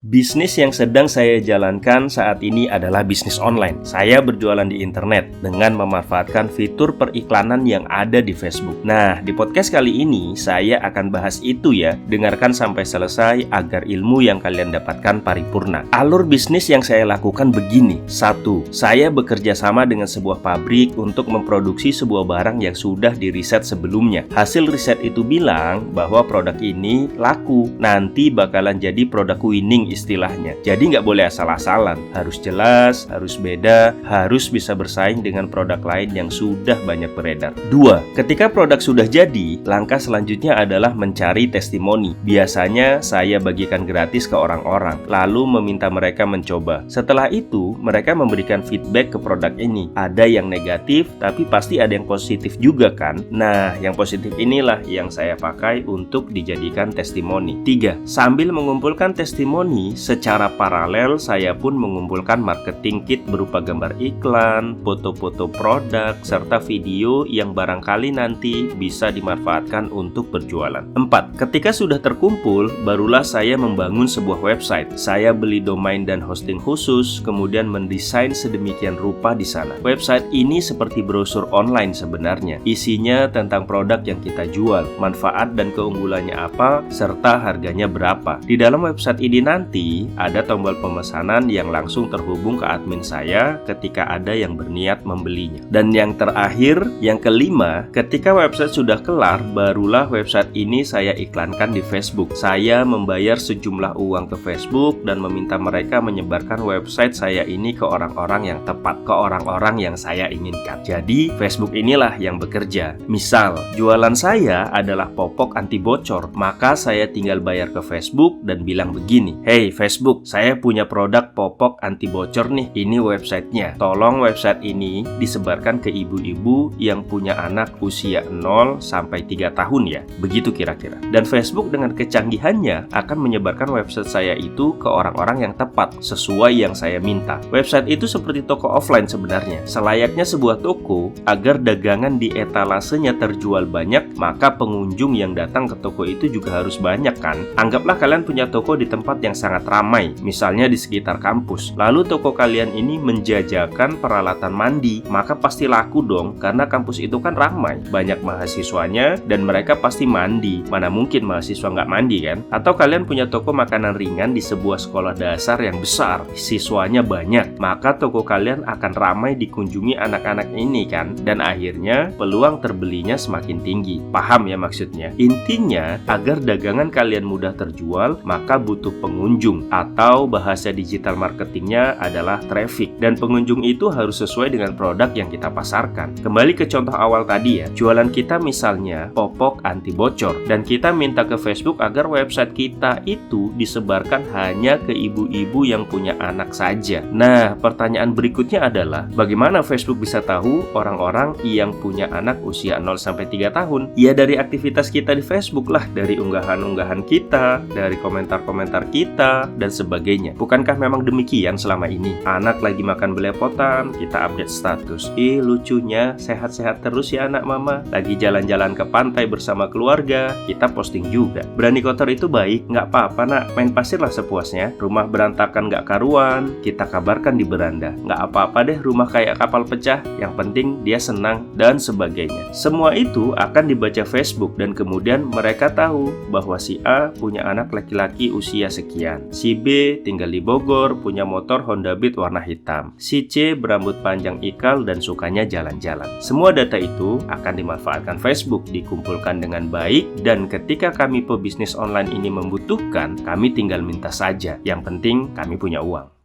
Bisnis yang sedang saya jalankan saat ini adalah bisnis online. Saya berjualan di internet dengan memanfaatkan fitur periklanan yang ada di Facebook. Nah, di podcast kali ini saya akan bahas itu ya. Dengarkan sampai selesai agar ilmu yang kalian dapatkan paripurna. Alur bisnis yang saya lakukan begini. 1. Saya bekerja sama dengan sebuah pabrik untuk memproduksi sebuah barang yang sudah diriset sebelumnya. Hasil riset itu bilang bahwa produk ini laku, nanti bakalan jadi produk winning istilahnya. Jadi nggak boleh asal-asalan, harus jelas, harus beda, harus bisa bersaing dengan produk lain yang sudah banyak beredar. 2. Ketika produk sudah jadi, langkah selanjutnya adalah mencari testimoni. Biasanya saya bagikan gratis ke orang-orang, lalu meminta mereka mencoba. Setelah itu, mereka memberikan feedback ke produk ini. Ada yang negatif, tapi pasti ada yang positif juga kan? Nah, yang positif inilah yang saya pakai untuk dijadikan testimoni. 3. Sambil mengumpulkan testimoni, secara paralel saya pun mengumpulkan marketing kit berupa gambar iklan, foto-foto produk, serta video yang barangkali nanti bisa dimanfaatkan untuk berjualan. 4. Ketika sudah terkumpul, barulah saya membangun sebuah website. Saya beli domain dan hosting khusus, kemudian mendesain sedemikian rupa di sana. Website ini seperti brosur online sebenarnya. Isinya tentang produk yang kita jual, manfaat dan keunggulannya apa, serta harganya berapa. Di dalam website ini nanti ada tombol pemesanan yang langsung terhubung ke admin saya ketika ada yang berniat membelinya. Dan yang terakhir, yang kelima, ketika website sudah kelar, barulah website ini saya iklankan di Facebook. Saya membayar sejumlah uang ke Facebook dan meminta mereka menyebarkan website saya ini ke orang-orang yang tepat, ke orang-orang yang saya inginkan. Jadi, Facebook inilah yang bekerja. Misal, jualan saya adalah popok anti bocor, maka saya tinggal bayar ke Facebook dan bilang begini, "Hey Facebook, saya punya produk popok anti bocor nih, ini websitenya. Tolong website ini disebarkan ke ibu-ibu yang punya anak usia 0 sampai 3 tahun ya." Begitu kira-kira. Dan Facebook dengan kecanggihannya akan menyebarkan website saya itu ke orang-orang yang tepat, sesuai yang saya minta. Website itu seperti toko offline sebenarnya. Selayaknya sebuah toko, agar dagangan di etalasenya terjual banyak, maka pengunjung yang datang ke toko itu juga harus banyak kan? Anggaplah kalian punya toko di tempat yang sangat ramai, misalnya di sekitar kampus. Lalu toko kalian ini menjajakan peralatan mandi, maka pasti laku dong, karena kampus itu kan ramai, banyak mahasiswanya, dan mereka pasti mandi. Mana mungkin mahasiswa nggak mandi kan? Atau kalian punya toko makanan ringan di sebuah sekolah dasar yang besar, siswanya banyak, maka toko kalian akan ramai dikunjungi anak-anak ini kan? Dan akhirnya peluang terbelinya semakin tinggi. Paham ya maksudnya? Intinya, agar dagangan kalian mudah terjual, maka butuh pengunjung, atau bahasa digital marketingnya adalah traffic. Dan pengunjung itu harus sesuai dengan produk yang kita pasarkan. Kembali ke contoh awal tadi ya, jualan kita misalnya popok anti bocor, dan kita minta ke Facebook agar website kita itu disebarkan hanya ke ibu-ibu yang punya anak saja. Nah, pertanyaan berikutnya adalah, bagaimana Facebook bisa tahu orang-orang yang punya anak usia 0 sampai 3 tahun? Ya dari aktivitas kita di Facebook lah, dari unggahan-unggahan kita, dari komentar-komentar kita, dan sebagainya. Bukankah memang demikian selama ini? Anak lagi makan belepotan, kita update status. Ih, lucunya, sehat-sehat terus ya anak mama. Lagi jalan-jalan ke pantai bersama keluarga, kita posting juga. Berani kotor itu baik, nggak apa-apa nak, main pasir lah sepuasnya. Rumah berantakan nggak karuan, kita kabarkan di beranda. Nggak apa-apa deh rumah kayak kapal pecah, yang penting dia senang, dan sebagainya. Semua itu akan dibaca Facebook, dan kemudian mereka tahu bahwa si A punya anak laki-laki usia sekian, si B tinggal di Bogor, punya motor Honda Beat warna hitam, si C berambut panjang ikal dan sukanya jalan-jalan. Semua data itu akan dimanfaatkan Facebook, dikumpulkan dengan baik, dan ketika kami pebisnis online ini membutuhkan, kami tinggal minta saja. Yang penting kami punya uang.